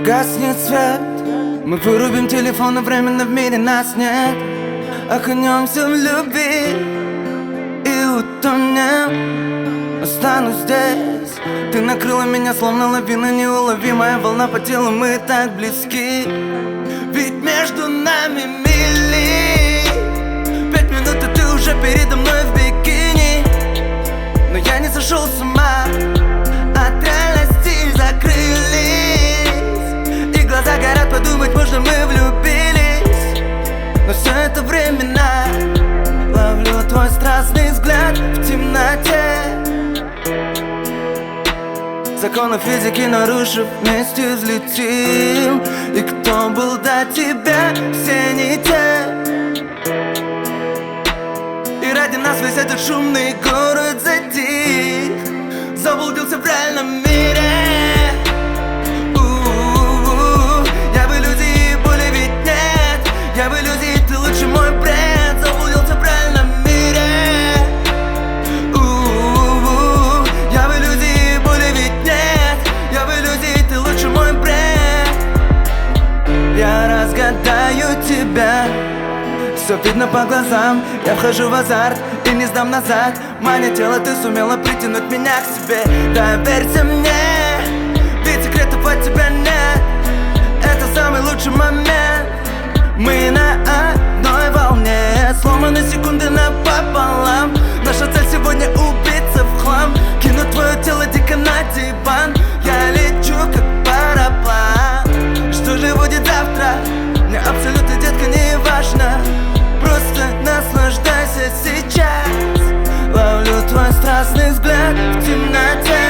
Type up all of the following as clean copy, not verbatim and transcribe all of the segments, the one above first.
Погаснет свет, мы вырубим телефон, но временно в мире нас нет. Окунемся в любви и утонем. Останусь здесь. Ты накрыла меня, словно лавина, неуловимая волна по телу, мы так близки. Ведь между нами мили. 5 минут, и ты уже передо мной в бикини. Но я не сошел с ума от реальности, закрылись. И глаза горят, подумать можно, мы влюбились. Но все это временно. Ловлю твой страстный взгляд в темноте. Законы физики нарушив, вместе взлетим. И кто был до тебя, все не те. И ради нас весь этот шумный город затих. Заблудился в реальном мире. Я в иллюзии, боли ведь нет. Я в иллюзии, ты лучше мой бред. Заблудился в реальном мире. Я в иллюзии, боли ведь нет. Я в иллюзии, ты лучше мой бред. Я разгадаю тебя. Все видно по глазам, я вхожу в азарт и не сдам назад. Маня тело, ты сумела притянуть меня к себе. Доверься мне, ведь секретов от тебя нет. Это самый лучший момент. Мы на одной волне, сломаны секунды напополам. Наша цель сегодня убиться в хлам. Кину твое тело дико на диван. Я лечу как параплан. Что же будет завтра? Мне абсолютно, детка, не важно. Просто наслаждайся сейчас. Ловлю твой страстный взгляд в темноте.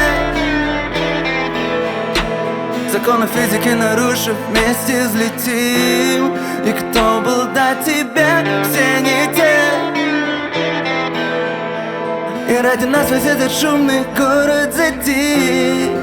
Законы физики нарушив, вместе взлетим. И кто был до тебя, все не те. И ради нас весь этот шумный город затих.